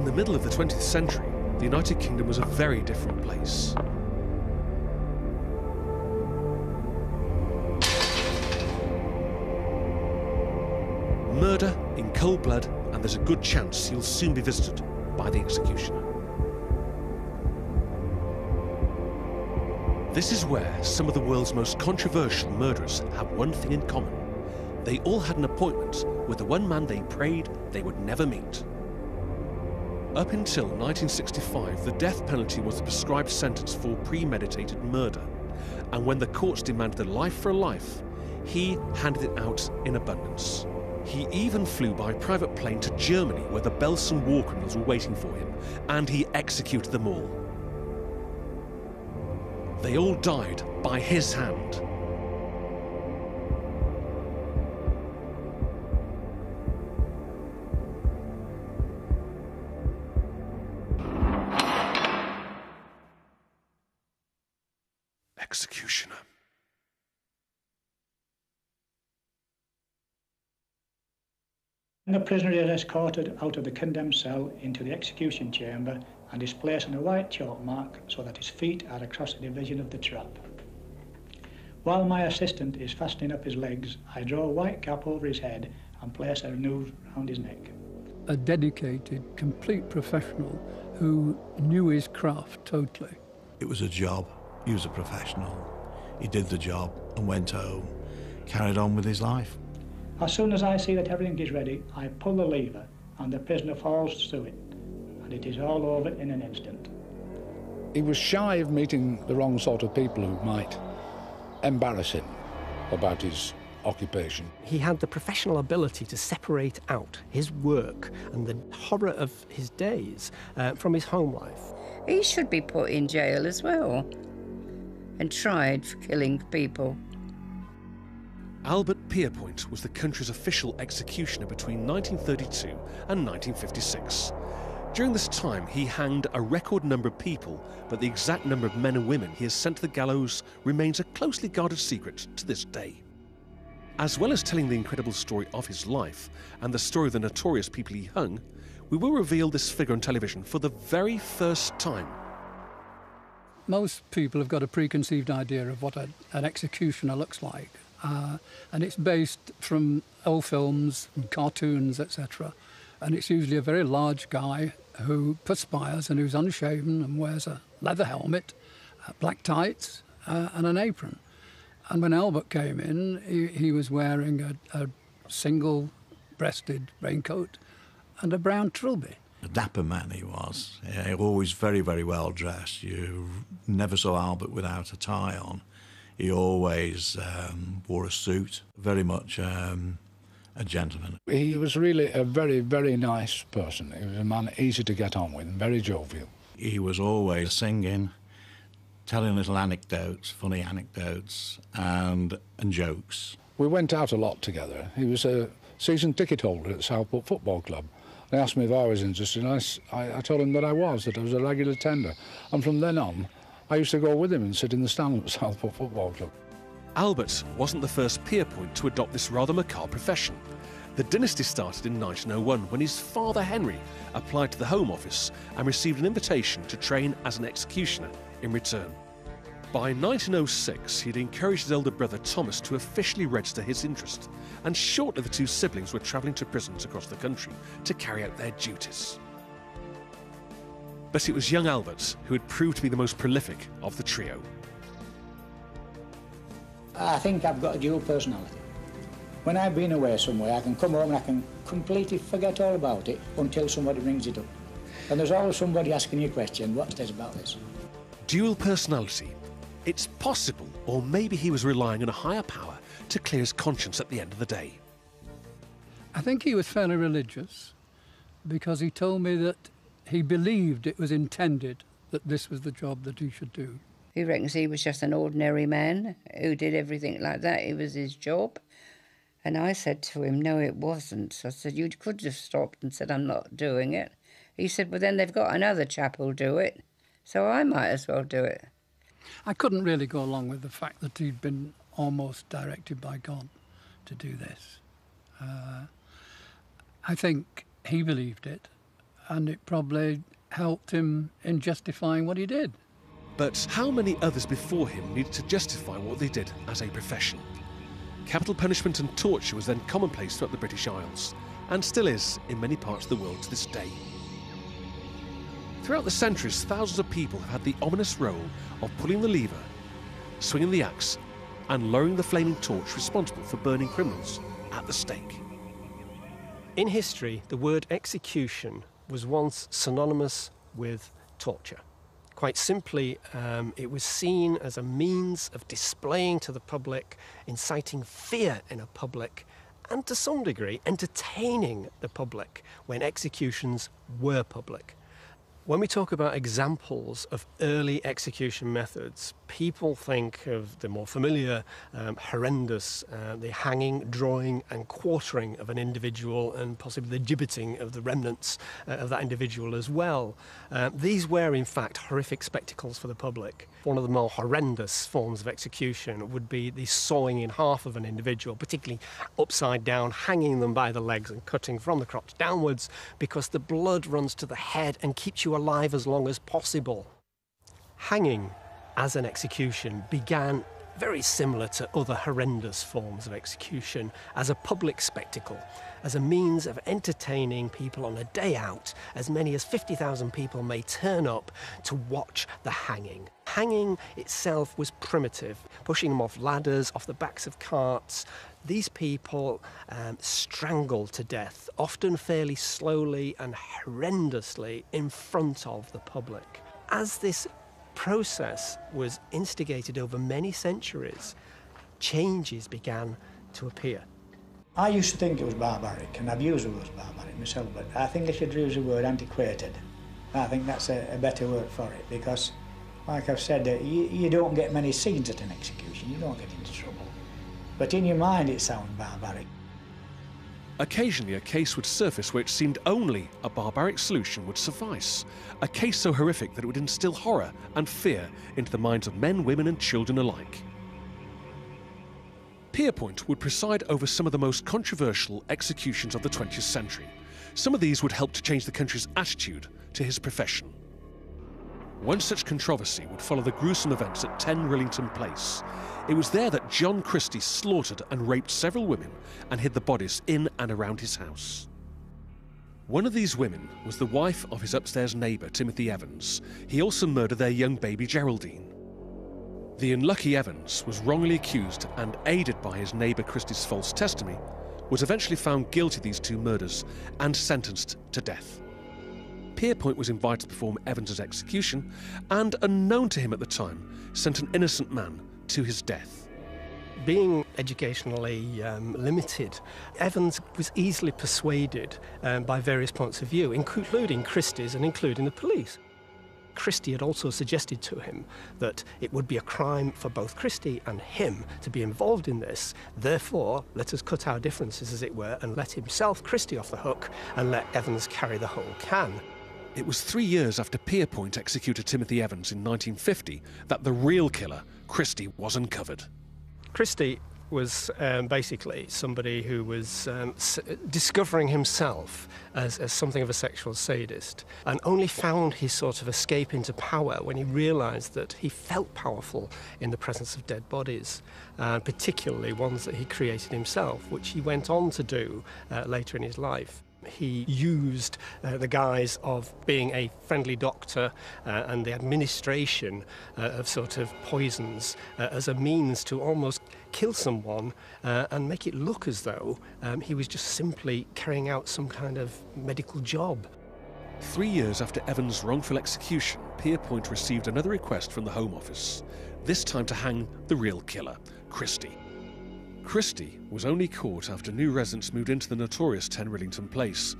the middle of the 20th century, the United Kingdom was a very different place. Murder in cold blood, and there's a good chance you'll soon be visited by the executioner. This is where some of the world's most controversial murderers have one thing in common. They all had an appointment with the one man they prayed they would never meet. Up until 1965, the death penalty was the prescribed sentence for premeditated murder. And when the courts demanded a life for a life, he handed it out in abundance. He even flew by private plane to Germany, where the Belsen war criminals were waiting for him, and he executed them all. They all died by his hand. Executioner. The prisoner is escorted out of the condemned cell into the execution chamber and is placed on a white chalk mark so that his feet are across the division of the trap. While my assistant is fastening up his legs, I draw a white cap over his head and place a noose round his neck. A dedicated, complete professional who knew his craft totally. It was a job. He was a professional. He did the job and went home, carried on with his life. As soon as I see that everything is ready, I pull the lever and the prisoner falls through it, and it is all over in an instant. He was shy of meeting the wrong sort of people who might embarrass him about his occupation. He had the professional ability to separate out his work and the horror of his days from his home life. He should be put in jail as well and tried for killing people. Albert Pierrepoint was the country's official executioner between 1932 and 1956. During this time, he hanged a record number of people, but the exact number of men and women he has sent to the gallows remains a closely guarded secret to this day. As well as telling the incredible story of his life and the story of the notorious people he hung, we will reveal this figure on television for the very first time. Most people have got a preconceived idea of what an executioner looks like. And it's based from old films and cartoons, etc. And it's usually a very large guy who perspires and who's unshaven and wears a leather helmet, black tights and an apron. And when Albert came in, he was wearing a single-breasted raincoat and a brown trilby. A dapper man he was, always very, very well dressed. You never saw Albert without a tie on. He always wore a suit, very much a gentleman. He was really a very, very nice person. He was a man easy to get on with and very jovial. He was always singing, telling little anecdotes, funny anecdotes and jokes. We went out a lot together. He was a season ticket holder at Southport Football Club. They asked me if I was interested, and I told him that I was a regular tender. And from then on, I used to go with him and sit in the stand at Southport Football Club. Albert wasn't the first Pierrepoint to adopt this rather macabre profession. The dynasty started in 1901 when his father Henry applied to the Home Office and received an invitation to train as an executioner in return. By 1906, he'd encouraged his elder brother Thomas to officially register his interest, and shortly the two siblings were travelling to prisons across the country to carry out their duties. But it was young Albert who had proved to be the most prolific of the trio. I think I've got a dual personality. When I've been away somewhere, I can come home and I can completely forget all about it until somebody brings it up. And there's always somebody asking you a question, what's this about this? Dual personality. It's possible, or maybe he was relying on a higher power to clear his conscience at the end of the day. I think he was fairly religious because he told me that he believed it was intended that this was the job that he should do. He reckons he was just an ordinary man who did everything like that. It was his job. And I said to him, no, it wasn't. I said, you could have stopped and said, I'm not doing it. He said, well, then they've got another chap who'll do it, so I might as well do it. I couldn't really go along with the fact that he'd been almost directed by God to do this. I think he believed it, and it probably helped him in justifying what he did. But how many others before him needed to justify what they did as a profession? Capital punishment and torture was then commonplace throughout the British Isles, and still is in many parts of the world to this day. Throughout the centuries, thousands of people have had the ominous role of pulling the lever, swinging the axe, and lowering the flaming torch responsible for burning criminals at the stake. In history, the word execution was once synonymous with torture. Quite simply, it was seen as a means of displaying to the public, inciting fear in a public, and to some degree entertaining the public when executions were public. When we talk about examples of early execution methods, people think of the more familiar, horrendous, the hanging, drawing and quartering of an individual, and possibly the gibbeting of the remnants of that individual as well. These were in fact horrific spectacles for the public. One of the more horrendous forms of execution would be the sawing in half of an individual, particularly upside down, hanging them by the legs and cutting from the crotch downwards, because the blood runs to the head and keeps you alive as long as possible. Hanging as an execution began very similar to other horrendous forms of execution as a public spectacle, as a means of entertaining people on a day out. As many as 50,000 people may turn up to watch the hanging. Hanging itself was primitive, pushing them off ladders, off the backs of carts. These people strangled to death, often fairly slowly and horrendously in front of the public. As this process was instigated over many centuries, changes began to appear. I used to think it was barbaric, and I've used the word barbaric myself, but I think I should use the word antiquated. I think that's a better word for it, because, like I've said, you don't get many scenes at an execution, you don't get into trouble. But in your mind it sounds barbaric. Occasionally a case would surface where it seemed only a barbaric solution would suffice. A case so horrific that it would instill horror and fear into the minds of men, women and children alike. Pierrepoint would preside over some of the most controversial executions of the 20th century. Some of these would help to change the country's attitude to his profession. One such controversy would follow the gruesome events at 10 Rillington Place. It was there that John Christie slaughtered and raped several women and hid the bodies in and around his house. One of these women was the wife of his upstairs neighbour, Timothy Evans. He also murdered their young baby, Geraldine. The unlucky Evans was wrongly accused and, aided by his neighbour Christie's false testimony, was eventually found guilty of these two murders and sentenced to death. Pierrepoint was invited to perform Evans's execution and, unknown to him at the time, sent an innocent man to his death. Being educationally limited, Evans was easily persuaded by various points of view, including Christie's and including the police. Christie had also suggested to him that it would be a crime for both Christie and him to be involved in this. Therefore, let us cut our differences, as it were, and let himself, Christie, off the hook and let Evans carry the whole can. It was 3 years after Pierrepoint executed Timothy Evans in 1950 that the real killer, Christie, was uncovered. Christie was basically somebody who was discovering himself as something of a sexual sadist, and only found his sort of escape into power when he realised that he felt powerful in the presence of dead bodies, particularly ones that he created himself, which he went on to do later in his life. He used the guise of being a friendly doctor and the administration of sort of poisons as a means to almost kill someone and make it look as though he was just simply carrying out some kind of medical job. 3 years after Evans' wrongful execution, Pierrepoint received another request from the Home Office, this time to hang the real killer, Christie. Christie was only caught after new residents moved into the notorious 10 Rillington Place.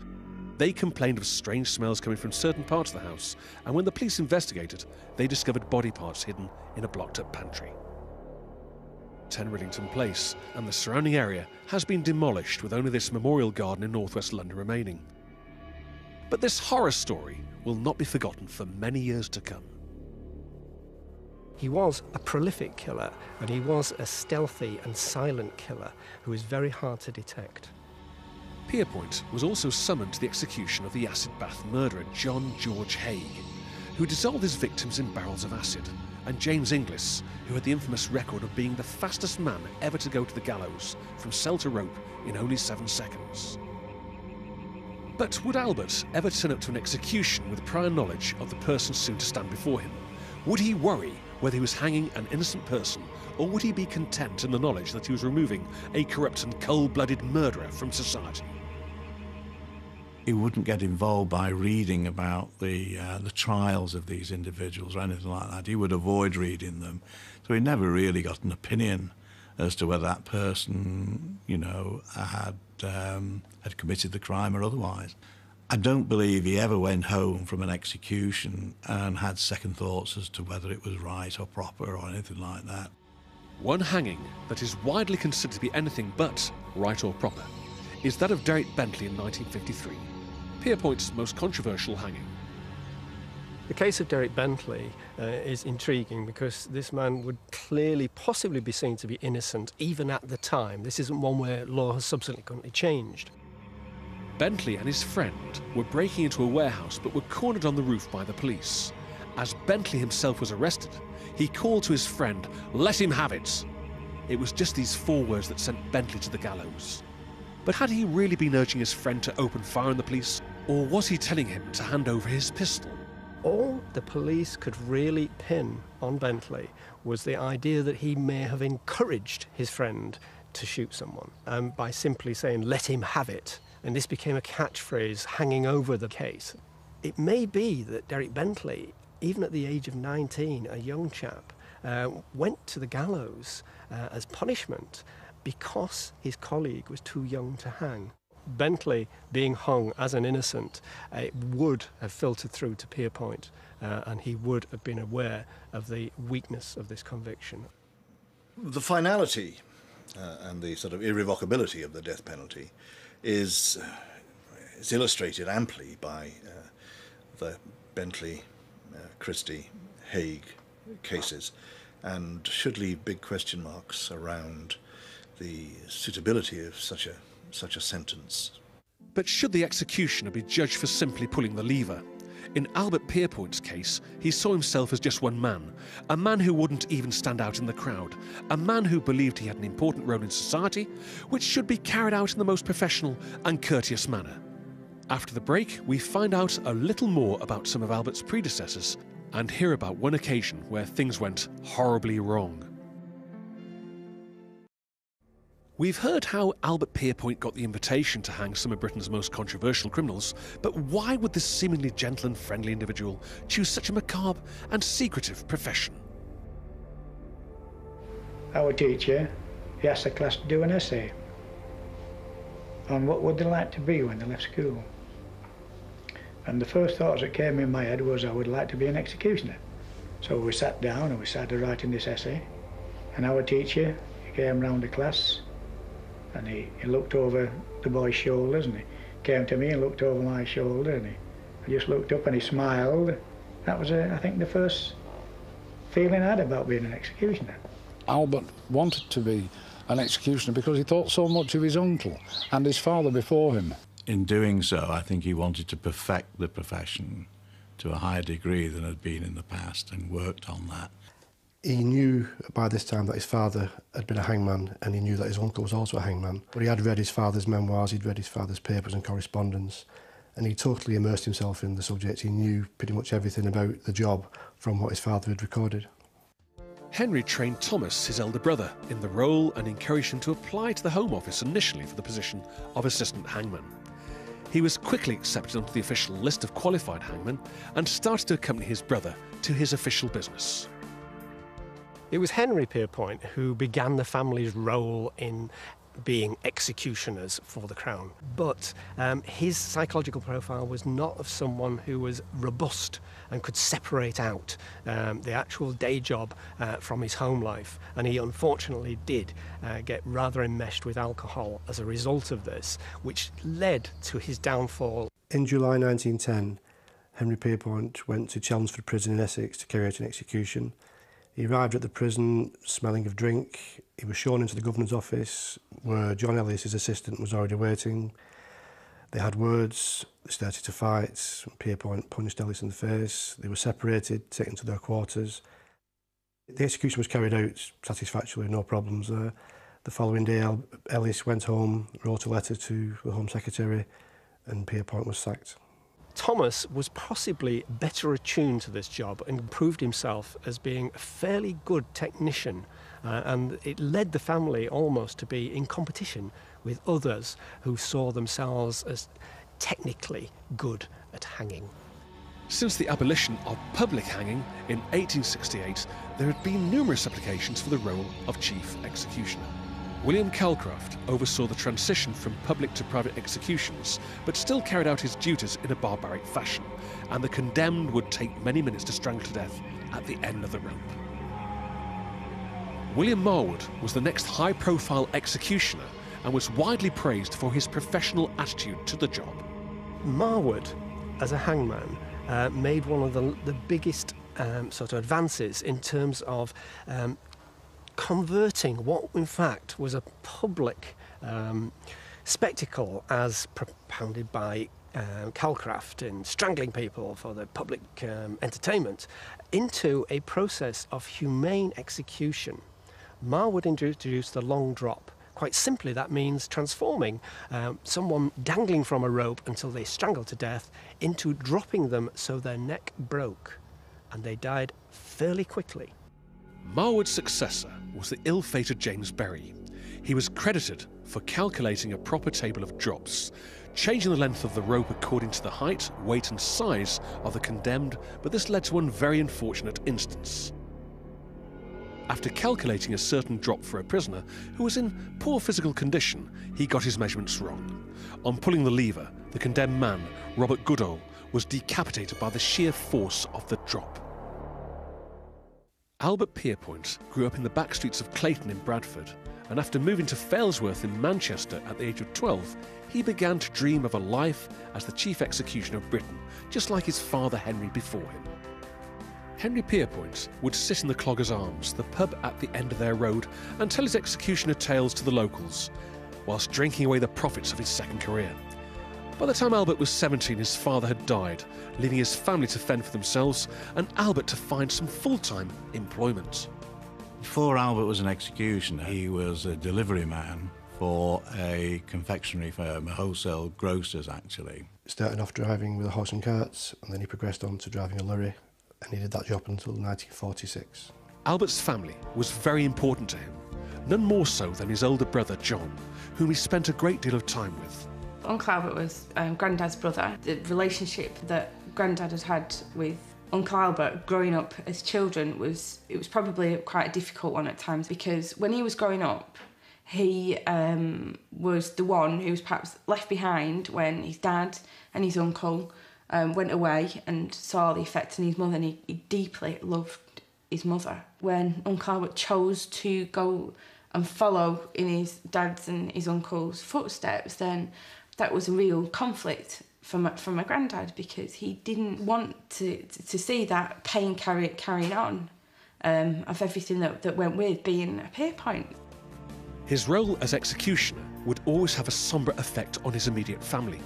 They complained of strange smells coming from certain parts of the house, and when the police investigated, they discovered body parts hidden in a blocked-up pantry. 10 Rillington Place and the surrounding area has been demolished, with only this memorial garden in northwest London remaining. But this horror story will not be forgotten for many years to come. He was a prolific killer, and he was a stealthy and silent killer who was very hard to detect. Pierrepoint was also summoned to the execution of the acid bath murderer John George Haig, who dissolved his victims in barrels of acid, and James Inglis, who had the infamous record of being the fastest man ever to go to the gallows from cell to rope in only 7 seconds. But would Albert ever turn up to an execution with prior knowledge of the person soon to stand before him? Would he worry whether he was hanging an innocent person, or would he be content in the knowledge that he was removing a corrupt and cold-blooded murderer from society? He wouldn't get involved by reading about the trials of these individuals or anything like that. He would avoid reading them. So he never really got an opinion as to whether that person, you know, had committed the crime or otherwise. I don't believe he ever went home from an execution and had second thoughts as to whether it was right or proper or anything like that. One hanging that is widely considered to be anything but right or proper is that of Derek Bentley in 1953, Pierrepoint's most controversial hanging. The case of Derek Bentley is intriguing because this man would clearly possibly be seen to be innocent even at the time. This isn't one where law has subsequently changed. Bentley and his friend were breaking into a warehouse but were cornered on the roof by the police. As Bentley himself was arrested, he called to his friend, "Let him have it." It was just these 4 words that sent Bentley to the gallows. But had he really been urging his friend to open fire on the police, or was he telling him to hand over his pistol? All the police could really pin on Bentley was the idea that he may have encouraged his friend to shoot someone by simply saying, "Let him have it." And this became a catchphrase hanging over the case. It may be that Derek Bentley, even at the age of 19, a young chap, went to the gallows as punishment because his colleague was too young to hang. Bentley being hung as an innocent, it would have filtered through to Pierrepoint, and he would have been aware of the weakness of this conviction. The finality and the sort of irrevocability of the death penalty is illustrated amply by the Bentley, Christie, Haig cases, and should leave big question marks around the suitability of such a sentence. But should the executioner be judged for simply pulling the lever? In Albert Pierrepoint's case, he saw himself as just one man, a man who wouldn't even stand out in the crowd, a man who believed he had an important role in society, which should be carried out in the most professional and courteous manner. After the break, we find out a little more about some of Albert's predecessors and hear about one occasion where things went horribly wrong. We've heard how Albert Pierrepoint got the invitation to hang some of Britain's most controversial criminals, but why would this seemingly gentle and friendly individual choose such a macabre and secretive profession? Our teacher, he asked the class to do an essay on what would they like to be when they left school. And the first thoughts that came in my head was I would like to be an executioner. So we sat down and we started writing this essay, and our teacher, he came round the class and he looked over the boy's shoulders, and he came to me and looked over my shoulder, and I just looked up and he smiled. That was, I think, the first feeling I had about being an executioner. Albert wanted to be an executioner because he thought so much of his uncle and his father before him. In doing so, I think he wanted to perfect the profession to a higher degree than had been in the past, and worked on that. He knew by this time that his father had been a hangman, and he knew that his uncle was also a hangman. But he had read his father's memoirs, he'd read his father's papers and correspondence, and he totally immersed himself in the subject. He knew pretty much everything about the job from what his father had recorded. Henry trained Thomas, his elder brother, in the role and encouraged him to apply to the Home Office initially for the position of assistant hangman. He was quickly accepted onto the official list of qualified hangmen and started to accompany his brother to his official business. It was Henry Pierrepoint who began the family's role in being executioners for the Crown. But his psychological profile was not of someone who was robust and could separate out the actual day job from his home life. And he unfortunately did get rather enmeshed with alcohol as a result of this, which led to his downfall. In July 1910, Henry Pierrepoint went to Chelmsford Prison in Essex to carry out an execution. He arrived at the prison smelling of drink. He was shown into the governor's office where John Ellis, his assistant, was already waiting. They had words, they started to fight, Pierrepoint punched Ellis in the face, they were separated, taken to their quarters. The execution was carried out satisfactorily, no problems there. The following day, Ellis went home, wrote a letter to the Home Secretary, and Pierrepoint was sacked. Thomas was possibly better attuned to this job and proved himself as being a fairly good technician, and it led the family almost to be in competition with others who saw themselves as technically good at hanging. Since the abolition of public hanging in 1868, there had been numerous applications for the role of chief executioner. William Calcraft oversaw the transition from public to private executions, but still carried out his duties in a barbaric fashion, and the condemned would take many minutes to strangle to death at the end of the rope. William Marwood was the next high-profile executioner and was widely praised for his professional attitude to the job. Marwood, as a hangman, made one of the biggest sort of advances in terms of converting what in fact was a public spectacle as propounded by Calcraft in strangling people for the public entertainment into a process of humane execution. Marwood introduced the long drop. Quite simply, that means transforming someone dangling from a rope until they strangled to death into dropping them so their neck broke, and they died fairly quickly. Marwood's successor was the ill-fated James Berry. He was credited for calculating a proper table of drops, changing the length of the rope according to the height, weight and size of the condemned, but this led to one very unfortunate instance. After calculating a certain drop for a prisoner who was in poor physical condition, he got his measurements wrong. On pulling the lever, the condemned man, Robert Goodall, was decapitated by the sheer force of the drop. Albert Pierrepoint grew up in the back streets of Clayton in Bradford, and after moving to Failsworth in Manchester at the age of 12, he began to dream of a life as the chief executioner of Britain, just like his father Henry before him. Henry Pierrepoint would sit in the Cloggers Arms, the pub at the end of their road, and tell his executioner tales to the locals, whilst drinking away the profits of his second career. By the time Albert was 17, his father had died, leaving his family to fend for themselves and Albert to find some full-time employment. Before Albert was an executioner, he was a delivery man for a confectionery firm, a wholesale grocers actually. Starting off driving with a horse and carts, and then he progressed on to driving a lorry, and he did that job until 1946. Albert's family was very important to him, none more so than his older brother John, whom he spent a great deal of time with. Uncle Albert was Grandad's brother. The relationship that Grandad had had with Uncle Albert growing up as children was probably quite a difficult one at times, because when he was growing up, he was the one who was perhaps left behind when his dad and his uncle went away and saw the effect on his mother, and he deeply loved his mother. When Uncle Albert chose to go and follow in his dad's and his uncle's footsteps, then that was a real conflict for my granddad, because he didn't want to see that pain carrying on of everything that went with being a Pierrepoint. His role as executioner would always have a sombre effect on his immediate family.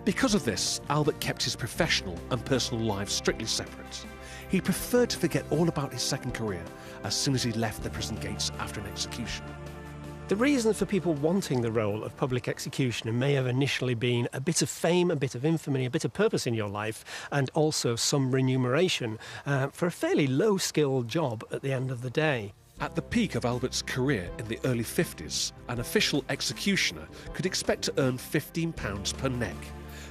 Because of this, Albert kept his professional and personal lives strictly separate. He preferred to forget all about his second career as soon as he left the prison gates after an execution. The reason for people wanting the role of public executioner may have initially been a bit of fame, a bit of infamy, a bit of purpose in your life, and also some remuneration for a fairly low-skilled job at the end of the day. At the peak of Albert's career in the early 50s, an official executioner could expect to earn £15 per neck.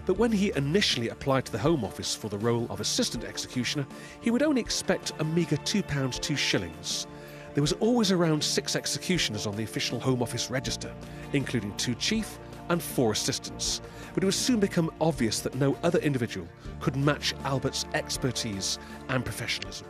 But when he initially applied to the Home Office for the role of assistant executioner, he would only expect a meagre £2 2 shillings. There was always around 6 executioners on the official Home Office register, including 2 chief and 4 assistants. But it would soon become obvious that no other individual could match Albert's expertise and professionalism.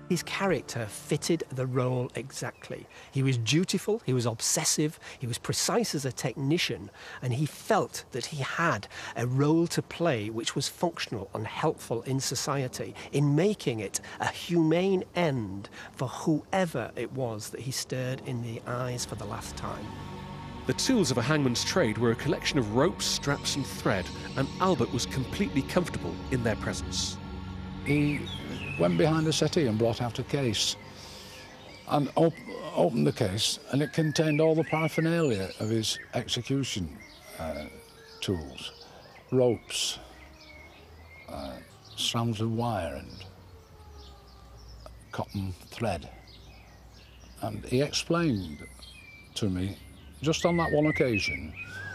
His character fitted the role exactly. He was dutiful, he was obsessive, he was precise as a technician, and he felt that he had a role to play which was functional and helpful in society, in making it a humane end for whoever it was that he stared in the eyes for the last time. The tools of a hangman's trade were a collection of ropes, straps and thread, and Albert was completely comfortable in their presence. He went behind a settee and brought out a case and opened the case, and it contained all the paraphernalia of his execution tools, ropes, strands of wire and cotton thread. And he explained to me, just on that one occasion,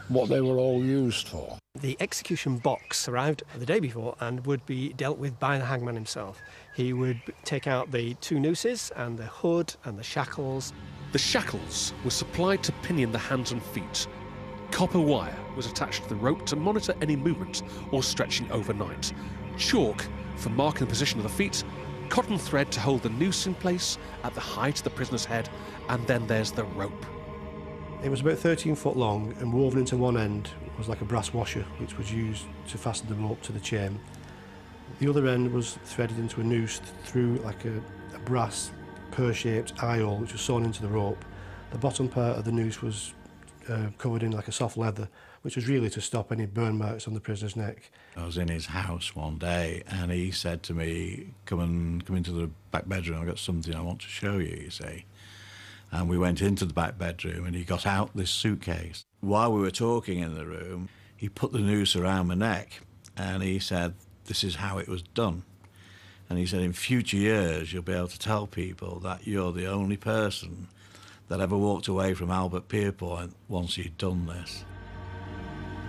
what they were all used for. The execution box arrived the day before and would be dealt with by the hangman himself. He would take out the 2 nooses and the hood and the shackles. The shackles were supplied to pinion the hands and feet. Copper wire was attached to the rope to monitor any movement or stretching overnight. Chalk for marking the position of the feet, cotton thread to hold the noose in place at the height of the prisoner's head, and then there's the rope. It was about 13 foot long, and woven into one end was like a brass washer, which was used to fasten the rope to the chain. The other end was threaded into a noose through like a brass pear-shaped eye hole, which was sewn into the rope. The bottom part of the noose was covered in like a soft leather, which was really to stop any burn marks on the prisoner's neck. I was in his house one day and he said to me, come into the back bedroom, I've got something I want to show you, you see. And we went into the back bedroom and he got out this suitcase. While we were talking in the room, he put the noose around my neck and he said, this is how it was done. And he said, in future years, you'll be able to tell people that you're the only person that ever walked away from Albert Pierrepoint once you'd done this.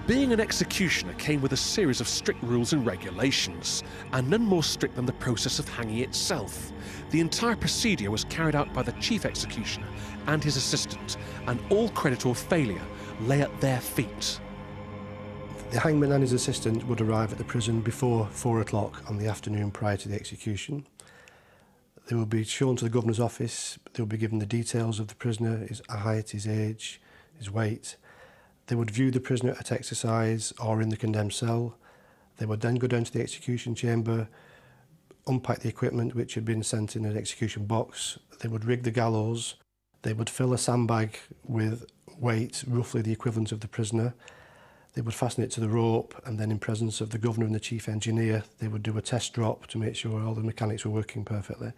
Being an executioner came with a series of strict rules and regulations, and none more strict than the process of hanging itself. The entire procedure was carried out by the chief executioner and his assistant, and all credit or failure lay at their feet. The hangman and his assistant would arrive at the prison before 4 o'clock on the afternoon prior to the execution. They would be shown to the governor's office. They would be given the details of the prisoner, his height, his age, his weight. They would view the prisoner at exercise or in the condemned cell. They would then go down to the execution chamber, unpack the equipment which had been sent in an execution box. They would rig the gallows. They would fill a sandbag with weight, roughly the equivalent of the prisoner. They would fasten it to the rope, and then in presence of the governor and the chief engineer, they would do a test drop to make sure all the mechanics were working perfectly.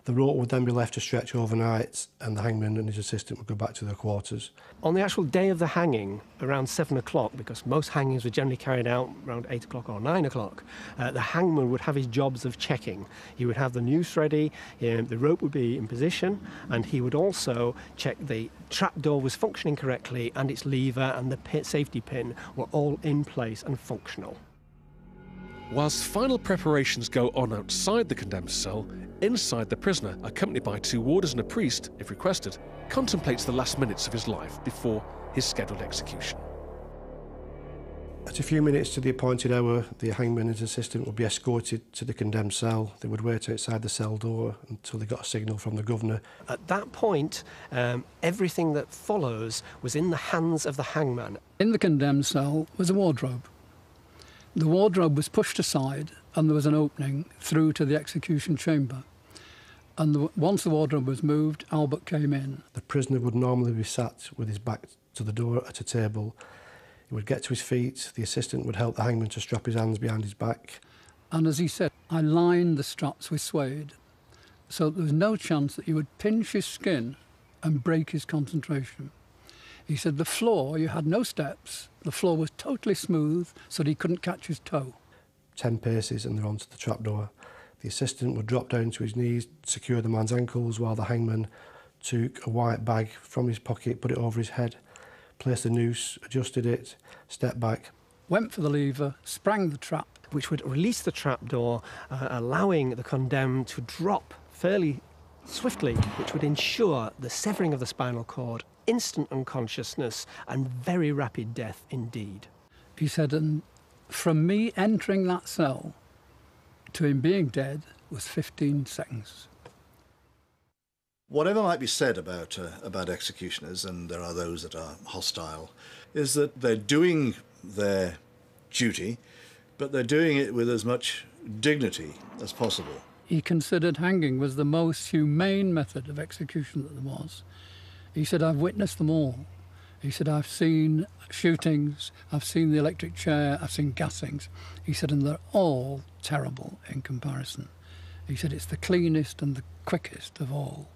The rope would then be left to stretch overnight, and the hangman and his assistant would go back to their quarters. On the actual day of the hanging, around 7 o'clock, because most hangings were generally carried out around 8 o'clock or 9 o'clock, the hangman would have his jobs of checking. He would have the noose ready, the rope would be in position, and he would also check the trapdoor was functioning correctly, and its lever and the safety pin were all in place and functional. Whilst final preparations go on outside the condemned cell, inside the prisoner, accompanied by 2 warders and a priest, if requested, contemplates the last minutes of his life before his scheduled execution. At a few minutes to the appointed hour, the hangman and his assistant would be escorted to the condemned cell. They would wait outside the cell door until they got a signal from the governor. At that point, everything that follows was in the hands of the hangman. In the condemned cell was a wardrobe. The wardrobe was pushed aside and there was an opening through to the execution chamber. And once the wardrobe was moved, Albert came in. The prisoner would normally be sat with his back to the door at a table. He would get to his feet. The assistant would help the hangman to strap his hands behind his back. And as he said, I lined the straps with suede, so there was no chance that he would pinch his skin and break his concentration. He said the floor, you had no steps. The floor was totally smooth, so that he couldn't catch his toe. 10 paces and they're onto the trapdoor. The assistant would drop down to his knees, secure the man's ankles, while the hangman took a white bag from his pocket, put it over his head, placed the noose, adjusted it, stepped back. Went for the lever, sprang the trap. Which would release the trapdoor, allowing the condemned to drop fairly swiftly, which would ensure the severing of the spinal cord, instant unconsciousness, and very rapid death indeed. He said, and from me entering that cell to him being dead was 15 seconds. Whatever might be said about executioners, and there are those that are hostile, is that they're doing their duty, but they're doing it with as much dignity as possible. He considered hanging was the most humane method of execution that there was. He said, I've witnessed them all. He said, I've seen shootings, I've seen the electric chair, I've seen gassings. He said, and they're all terrible in comparison. He said, it's the cleanest and the quickest of all.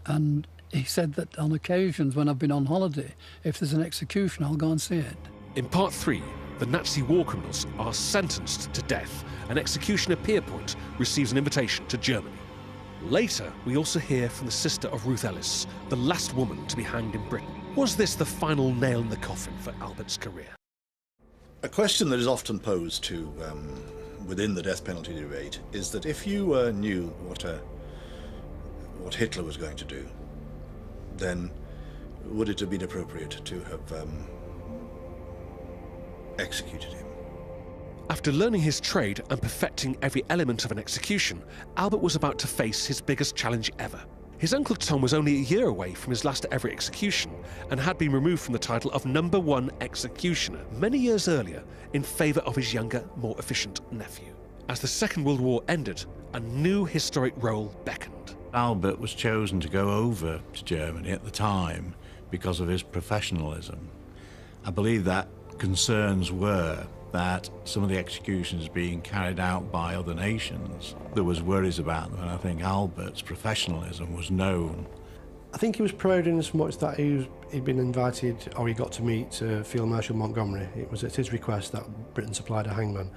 And he said that on occasions when I've been on holiday, if there's an execution, I'll go and see it. In part 3, the Nazi war criminals are sentenced to death, and executioner Pierrepoint receives an invitation to Germany. Later, we also hear from the sister of Ruth Ellis, the last woman to be hanged in Britain. Was this the final nail in the coffin for Albert's career? A question that is often posed to within the death penalty debate is that if you knew what Hitler was going to do, then would it have been appropriate to have executed him? After learning his trade and perfecting every element of an execution, Albert was about to face his biggest challenge ever. His uncle Tom was only a year away from his last ever execution and had been removed from the title of #1 executioner many years earlier in favour of his younger, more efficient nephew. As the Second World War ended, a new historic role beckoned. Albert was chosen to go over to Germany at the time because of his professionalism. I believe that concerns were that some of the executions being carried out by other nations, there was worries about them, and I think Albert's professionalism was known. I think he was proud in as much that he'd been invited, or he got to meet Field Marshal Montgomery. It was at his request that Britain supplied a hangman,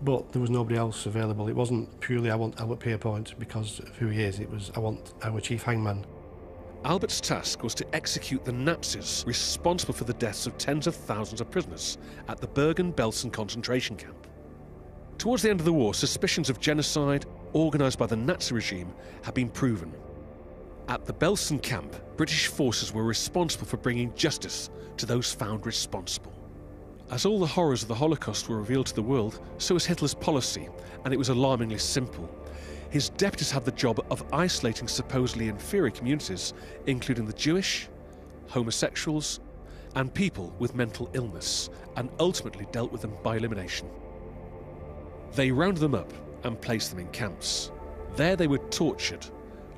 but there was nobody else available. It wasn't purely I want Albert Pierrepoint because of who he is, it was I want our chief hangman. Albert's task was to execute the Nazis responsible for the deaths of tens of thousands of prisoners at the Bergen-Belsen concentration camp. Towards the end of the war, suspicions of genocide organised by the Nazi regime had been proven. At the Belsen camp, British forces were responsible for bringing justice to those found responsible. As all the horrors of the Holocaust were revealed to the world, so was Hitler's policy, and it was alarmingly simple. His deputies had the job of isolating supposedly inferior communities, including the Jewish, homosexuals, and people with mental illness, and ultimately dealt with them by elimination. They rounded them up and placed them in camps. There they were tortured,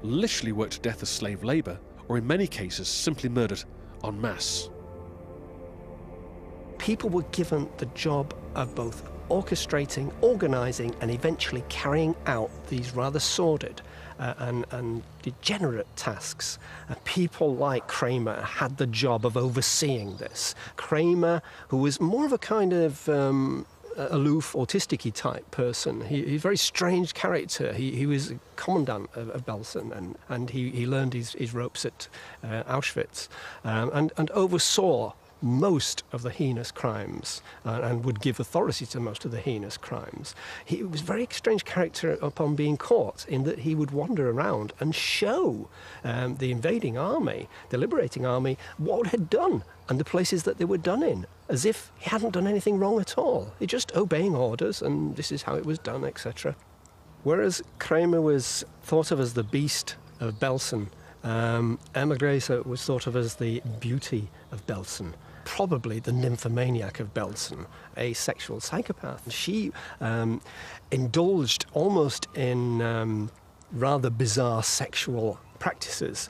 literally worked to death as slave labour, or in many cases simply murdered en masse. People were given the job of both orchestrating, organising and eventually carrying out these rather sordid and degenerate tasks. People like Kramer had the job of overseeing this. Kramer, who was more of a kind of aloof, autistic-y type person. He's a very strange character. He was a commandant of Belsen and he learned his ropes at Auschwitz and oversaw most of the heinous crimes and would give authority to most of the heinous crimes. He was a very strange character upon being caught in that he would wander around and show the invading army, the liberating army, what it had done and the places that they were done in, as if he hadn't done anything wrong at all. He just obeying orders and this is how it was done, etc. Whereas Kramer was thought of as the beast of Belsen, Emma Grazer was thought of as the beauty of Belsen. Probably the nymphomaniac of Belsen, a sexual psychopath. She indulged almost in rather bizarre sexual practices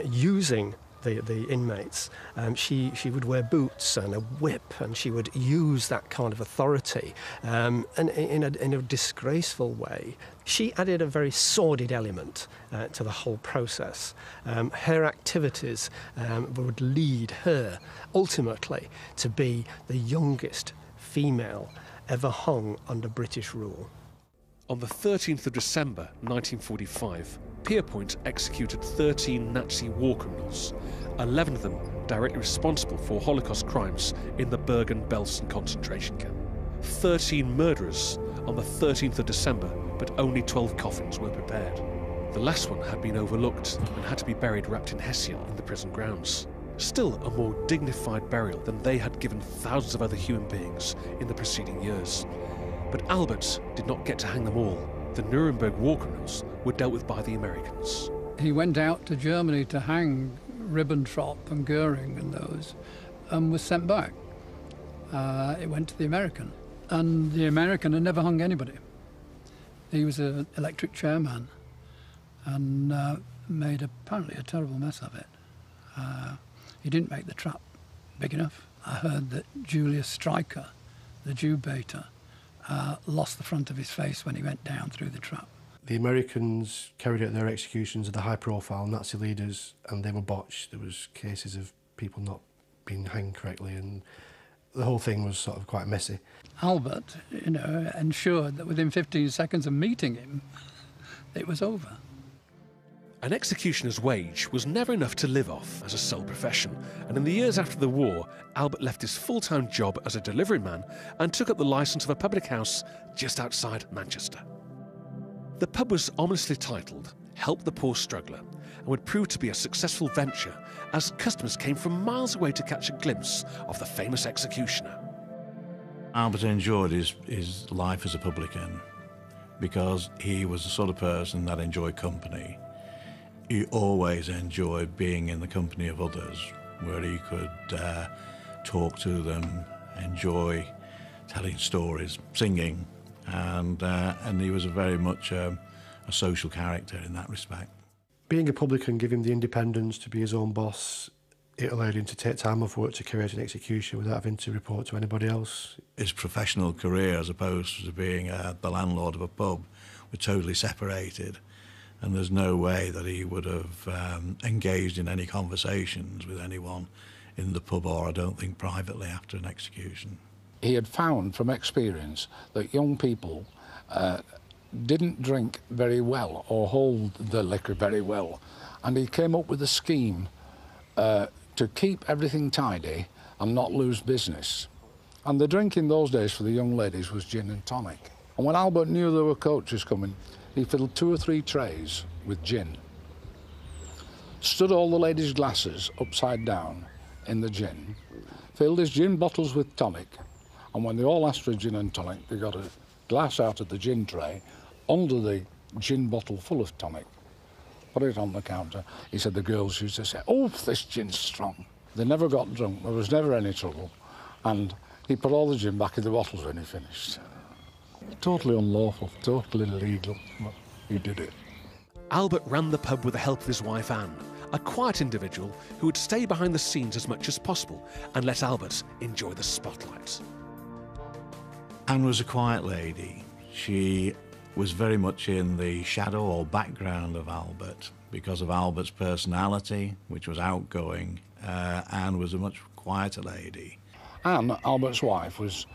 using the inmates. She would wear boots and a whip, and she would use that kind of authority and in a disgraceful way. She added a very sordid element to the whole process. Her activities would lead her ultimately to be the youngest female ever hung under British rule. On the 13th of December 1945, Pierrepoint executed 13 Nazi war criminals, 11 of them directly responsible for Holocaust crimes in the Bergen-Belsen concentration camp. 13 murderers on the 13th of December, but only 12 coffins were prepared. The last one had been overlooked and had to be buried wrapped in hessian in the prison grounds. Still a more dignified burial than they had given thousands of other human beings in the preceding years. But Albert did not get to hang them all. The Nuremberg war criminals were dealt with by the Americans. He went out to Germany to hang Ribbentrop and Goering and those, and was sent back. It went to the American, and the American had never hung anybody. He was an electric chairman and made apparently a terrible mess of it. He didn't make the trap big enough. I heard that Julius Stryker, the Jew baiter, lost the front of his face when he went down through the trap. The Americans carried out their executions of the high-profile Nazi leaders, and they were botched. There was cases of people not being hanged correctly, and the whole thing was sort of quite messy. Albert, ensured that within 15 seconds of meeting him, it was over. An executioner's wage was never enough to live off as a sole profession, and in the years after the war, Albert left his full-time job as a delivery man and took up the licence of a public house just outside Manchester. The pub was ominously titled Help the Poor Struggler and would prove to be a successful venture as customers came from miles away to catch a glimpse of the famous executioner. Albert enjoyed his life as a publican because he was the sort of person that enjoyed company. He always enjoyed being in the company of others, where he could talk to them, enjoy telling stories, singing, and he was very much a social character in that respect. Being a publican gave him the independence to be his own boss. It allowed him to take time off work to carry out an execution without having to report to anybody else. His professional career, as opposed to being the landlord of a pub, were totally separated. And there's no way that he would have engaged in any conversations with anyone in the pub, or I don't think privately, after an execution. He had found from experience that young people didn't drink very well or hold the liquor very well, and he came up with a scheme to keep everything tidy and not lose business. And the drink in those days for the young ladies was gin and tonic. And when Albert knew there were coaches coming, he filled 2 or 3 trays with gin, stood all the ladies' glasses upside down in the gin, filled his gin bottles with tonic, and when they all asked for gin and tonic, they got a glass out of the gin tray under the gin bottle full of tonic, put it on the counter. He said the girls used to say, "Oh, this gin's strong." They never got drunk, there was never any trouble, and he put all the gin back in the bottles when he finished. Totally unlawful, totally illegal, but he did it. Albert ran the pub with the help of his wife Anne, a quiet individual who would stay behind the scenes as much as possible and let Albert enjoy the spotlight. Anne was a quiet lady. She was very much in the shadow or background of Albert because of Albert's personality, which was outgoing. Anne was a much quieter lady. Anne, Albert's wife, was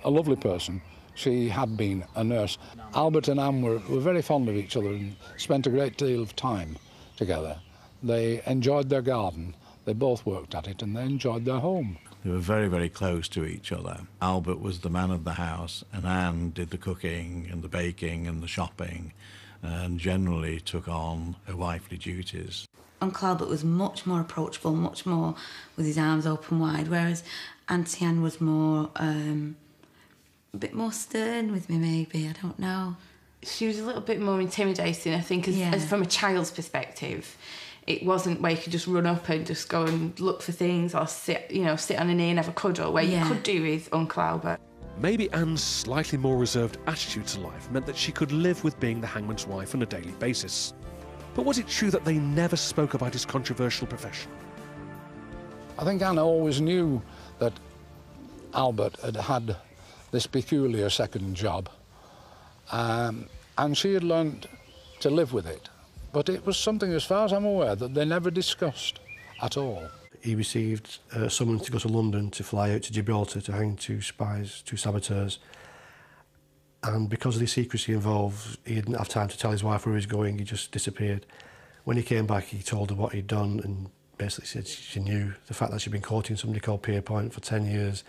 a lovely person. She had been a nurse. Albert and Anne were very fond of each other and spent a great deal of time together. They enjoyed their garden, they both worked at it, and they enjoyed their home. They were very, very close to each other. Albert was the man of the house, and Anne did the cooking and the baking and the shopping, and generally took on her wifely duties. Uncle Albert was much more approachable, much more with his arms open wide, whereas Auntie Anne was more, a bit more stern with me, maybe, I don't know. She was a little bit more intimidating, I think, as from a child's perspective. It wasn't where you could just run up and just go and look for things or sit on a knee and have a cuddle, where you could do with Uncle Albert. Maybe Anne's slightly more reserved attitude to life meant that she could live with being the hangman's wife on a daily basis. But was it true that they never spoke about his controversial profession? I think Anne always knew that Albert had this peculiar second job, and she had learned to live with it. But it was something, as far as I'm aware, that they never discussed at all. He received a summons to go to London to fly out to Gibraltar to hang 2 spies, 2 saboteurs. And because of the secrecy involved, he didn't have time to tell his wife where he was going, he just disappeared. When he came back, he told her what he'd done and basically said she knew the fact that she'd been courting somebody called Pierrepoint for 10 years,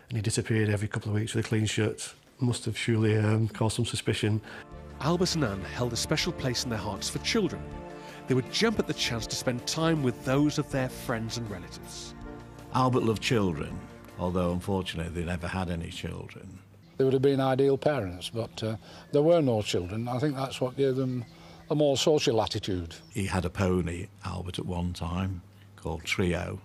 and he disappeared every couple of weeks with a clean shirt. Must have surely caused some suspicion. Albert and Anne held a special place in their hearts for children. They would jump at the chance to spend time with those of their friends and relatives. Albert loved children, although unfortunately they never had any children. They would have been ideal parents, but there were no children. I think that's what gave them a more social attitude. He had a pony, Albert, at one time, called Trio,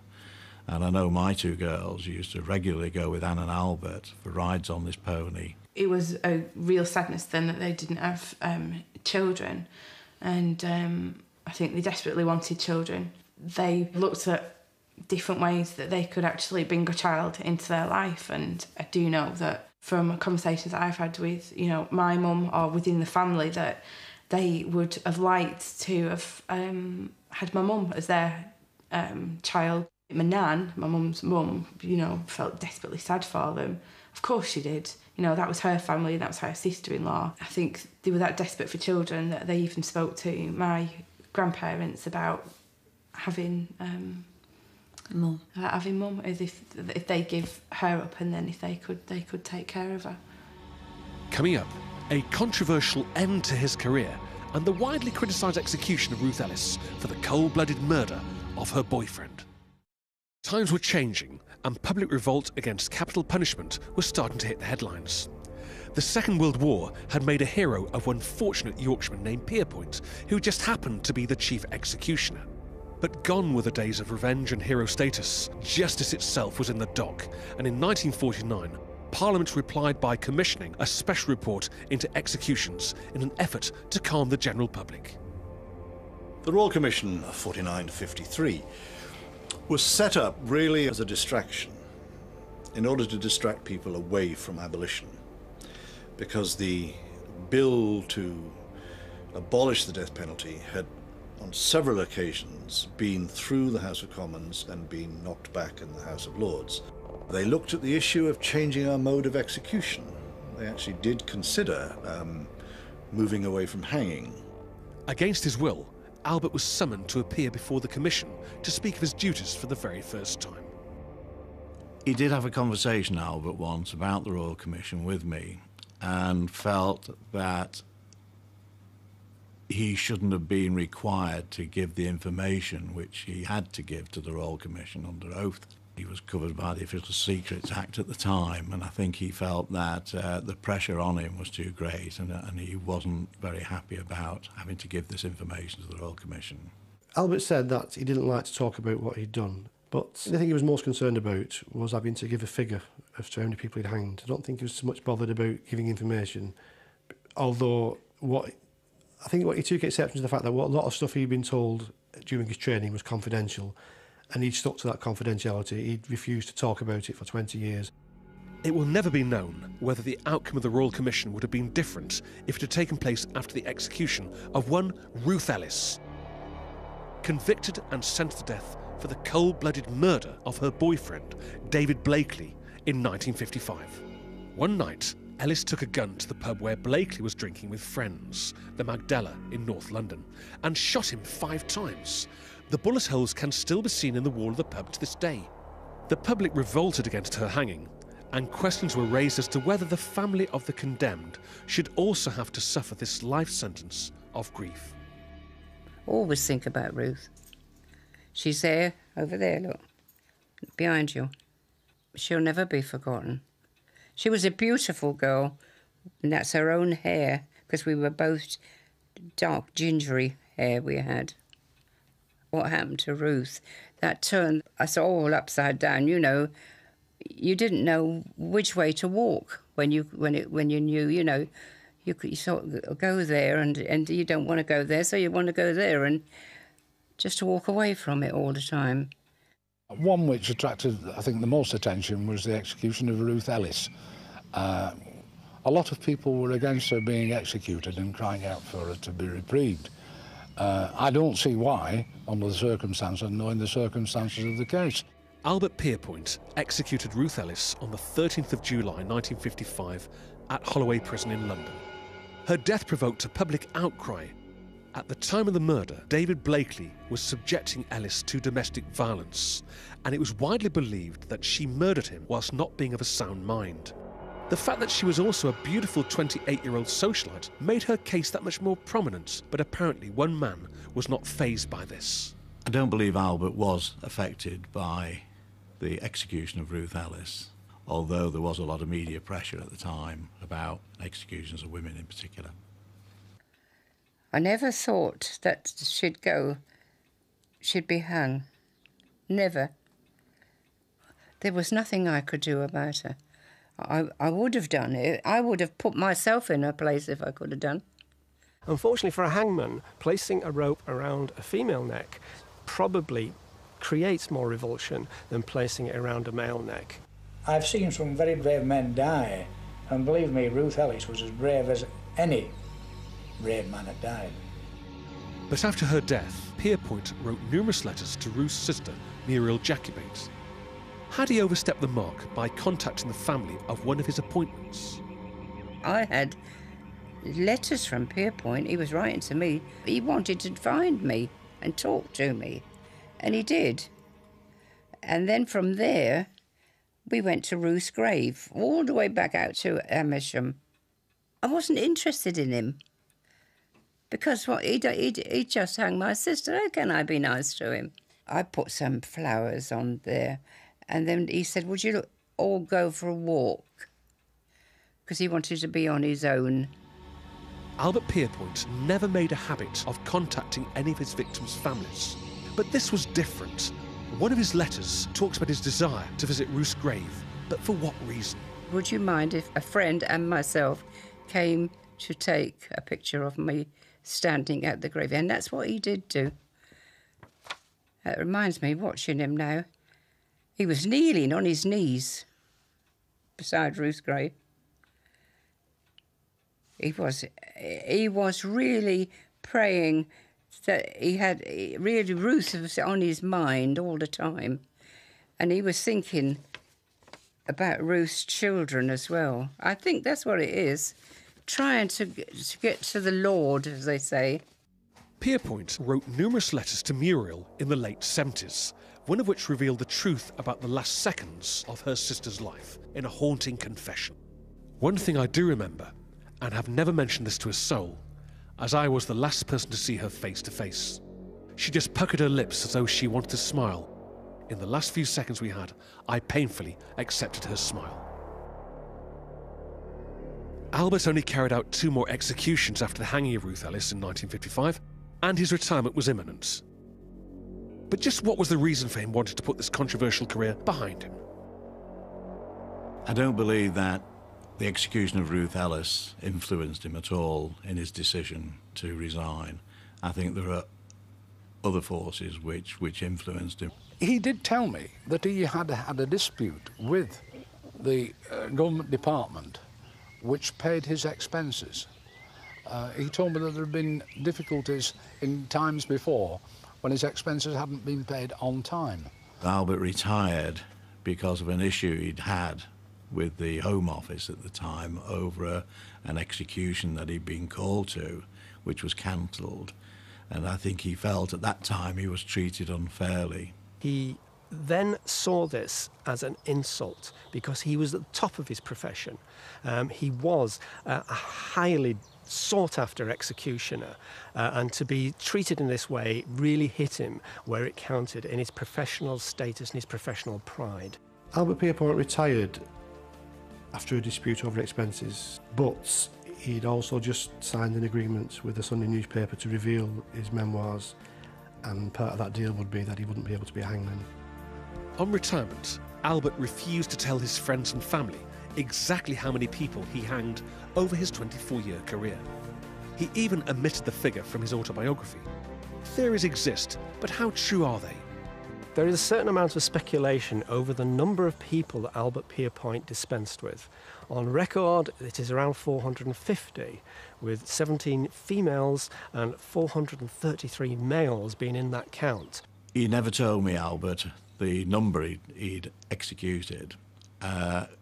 and I know my 2 girls used to regularly go with Anne and Albert for rides on this pony. It was a real sadness then that they didn't have children, and I think they desperately wanted children. They looked at different ways that they could actually bring a child into their life. And I do know that from conversations that I've had with, you know, my mum or within the family, that they would have liked to have had my mum as their child. My nan, my mum's mum, you know, felt desperately sad for them. Of course she did. You know, that was her family, that was her sister-in-law. I think they were that desperate for children that they even spoke to my grandparents about having mum. Having mum, as if they give her up, and then if they could take care of her. Coming up, a controversial end to his career and the widely criticised execution of Ruth Ellis for the cold-blooded murder of her boyfriend. Times were changing and public revolt against capital punishment was starting to hit the headlines. The Second World War had made a hero of one fortunate Yorkshireman named Pierrepoint, who just happened to be the chief executioner. But gone were the days of revenge and hero status. Justice itself was in the dock, and in 1949, Parliament replied by commissioning a special report into executions in an effort to calm the general public. The Royal Commission of 49-53 was set up really as a distraction in order to distract people away from abolition, because the bill to abolish the death penalty had on several occasions been through the House of Commons and been knocked back in the House of Lords. They looked at the issue of changing our mode of execution. They actually did consider moving away from hanging. Against his will, Albert was summoned to appear before the Commission to speak of his duties for the very first time. He did have a conversation, Albert, once about the Royal Commission with me, and felt that he shouldn't have been required to give the information which he had to give to the Royal Commission under oath. He was covered by the Official Secrets Act at the time, and I think he felt that the pressure on him was too great, and he wasn't very happy about having to give this information to the Royal Commission. Albert said that he didn't like to talk about what he'd done, but the thing he was most concerned about was having to give a figure as to how many people he'd hanged. I don't think he was so much bothered about giving information, although I think what he took exception to the fact that a lot of stuff he'd been told during his training was confidential, and he'd stuck to that confidentiality. He'd refused to talk about it for 20 years. It will never be known whether the outcome of the Royal Commission would have been different if it had taken place after the execution of one Ruth Ellis, convicted and sentenced to death for the cold-blooded murder of her boyfriend, David Blakely, in 1955. One night, Ellis took a gun to the pub where Blakely was drinking with friends, the Magdala in North London, and shot him 5 times. The bullet holes can still be seen in the wall of the pub to this day. The public revolted against her hanging, and questions were raised as to whether the family of the condemned should also have to suffer this life sentence of grief. Always think about Ruth. She's there, over there, look, behind you. She'll never be forgotten. She was a beautiful girl, and that's her own hair, because we were both dark, gingery hair we had. What happened to Ruth? That turned us all upside down. You know, you didn't know which way to walk when you knew. You know, you sort of go there, and you don't want to go there, so you want to go there, and just to walk away from it all the time. One which attracted, I think, the most attention was the execution of Ruth Ellis. A lot of people were against her being executed and crying out for her to be reprieved. I don't see why, under the circumstances and knowing the circumstances of the case. Albert Pierrepoint executed Ruth Ellis on the 13th of July 1955 at Holloway Prison in London. Her death provoked a public outcry. At the time of the murder, David Blakely was subjecting Ellis to domestic violence, and it was widely believed that she murdered him whilst not being of a sound mind. The fact that she was also a beautiful 28-year-old socialite made her case that much more prominent, but apparently one man was not fazed by this. I don't believe Albert was affected by the execution of Ruth Ellis, although there was a lot of media pressure at the time about executions of women in particular. I never thought that she'd be hung. Never. There was nothing I could do about her. I would have done it. I would have put myself in her place if I could have done. Unfortunately for a hangman, placing a rope around a female neck probably creates more revulsion than placing it around a male neck. I've seen some very brave men die, and believe me, Ruth Ellis was as brave as any brave man had died. But after her death, Pierrepoint wrote numerous letters to Ruth's sister, Muriel Jacobate. Had he overstepped the mark by contacting the family of one of his appointments? I had letters from Pierrepoint. He was writing to me. He wanted to find me and talk to me, and he did. And then from there, we went to Ruth's grave, all the way back out to Amersham. I wasn't interested in him, because he just hung my sister. How can I be nice to him? I put some flowers on there, and then he said, would you all go for a walk? Because he wanted to be on his own. Albert Pierrepoint never made a habit of contacting any of his victims' families. But this was different. One of his letters talks about his desire to visit Ruth's grave, but for what reason? Would you mind if a friend and myself came to take a picture of me standing at the grave? And that's what he did do. That reminds me, watching him now, he was kneeling on his knees beside Ruth's grave. He was really praying that he had, really Ruth was on his mind all the time. And he was thinking about Ruth's children as well. I think that's what it is, trying to get to the Lord, as they say. Pierrepoint wrote numerous letters to Muriel in the late 70s, one of which revealed the truth about the last seconds of her sister's life in a haunting confession. One thing I do remember, and have never mentioned this to a soul, as I was the last person to see her face to face. She just puckered her lips as though she wanted to smile. In the last few seconds we had, I painfully accepted her smile. Albert only carried out 2 more executions after the hanging of Ruth Ellis in 1955, and his retirement was imminent. But just what was the reason for him wanting to put this controversial career behind him? I don't believe that the execution of Ruth Ellis influenced him at all in his decision to resign. I think there are other forces which influenced him. He did tell me that he had had a dispute with the government department which paid his expenses. He told me that there had been difficulties in times before when his expenses hadn't been paid on time. Albert retired because of an issue he'd had with the Home Office at the time over an execution that he'd been called to, which was cancelled. And I think he felt at that time he was treated unfairly. He then saw this as an insult because he was at the top of his profession. He was a highly sought-after executioner, and to be treated in this way really hit him where it counted in his professional status and his professional pride. Albert Pierrepoint retired after a dispute over expenses, but he'd also just signed an agreement with the Sunday newspaper to reveal his memoirs, and part of that deal would be that he wouldn't be able to be a hangman. On retirement, Albert refused to tell his friends and family exactly how many people he hanged over his 24-year career. He even omitted the figure from his autobiography. Theories exist, but how true are they? There is a certain amount of speculation over the number of people that Albert Pierrepoint dispensed with. On record, it is around 450, with 17 females and 433 males being in that count. He never told me, Albert, the number he'd executed.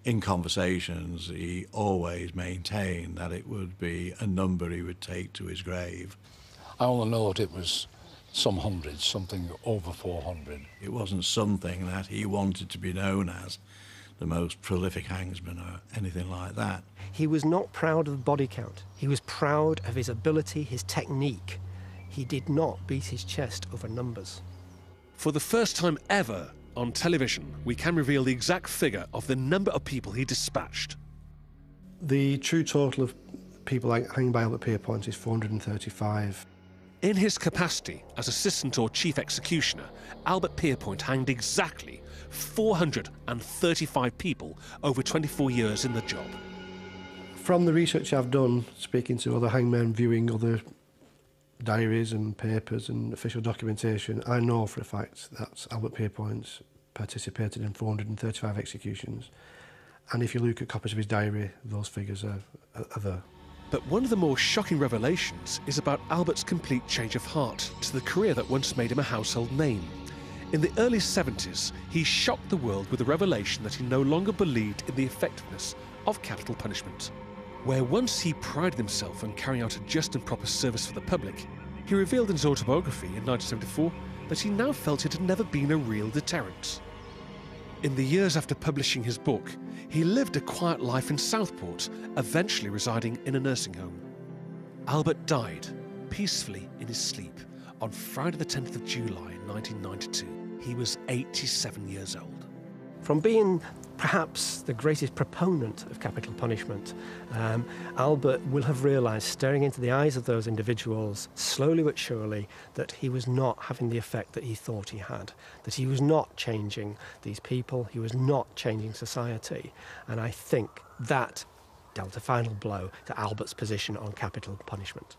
In conversations, he always maintained that it would be a number he would take to his grave. I only know that it was some hundreds, something over 400. It wasn't something that he wanted to be known as the most prolific hangsman or anything like that. He was not proud of the body count. He was proud of his ability, his technique. He did not beat his chest over numbers. For the first time ever on television, we can reveal the exact figure of the number of people he dispatched. The true total of people hanging by Albert Pierrepoint is 435. In his capacity as assistant or chief executioner, Albert Pierrepoint hanged exactly 435 people over 24 years in the job. From the research I've done, speaking to other hangmen, viewing other diaries and papers and official documentation, I know for a fact that Albert Pierrepoint participated in 435 executions. And if you look at copies of his diary, those figures are there. But one of the more shocking revelations is about Albert's complete change of heart to the career that once made him a household name. In the early 70s, he shocked the world with the revelation that he no longer believed in the effectiveness of capital punishment. Where once he prided himself on carrying out a just and proper service for the public, he revealed in his autobiography in 1974 that he now felt it had never been a real deterrent. In the years after publishing his book, he lived a quiet life in Southport, eventually residing in a nursing home. Albert died peacefully in his sleep on Friday the 10th of July 1992. He was 87 years old. From being perhaps the greatest proponent of capital punishment, Albert will have realised, staring into the eyes of those individuals, slowly but surely, that he was not having the effect that he thought he had, that he was not changing these people, he was not changing society. And I think that dealt a final blow to Albert's position on capital punishment.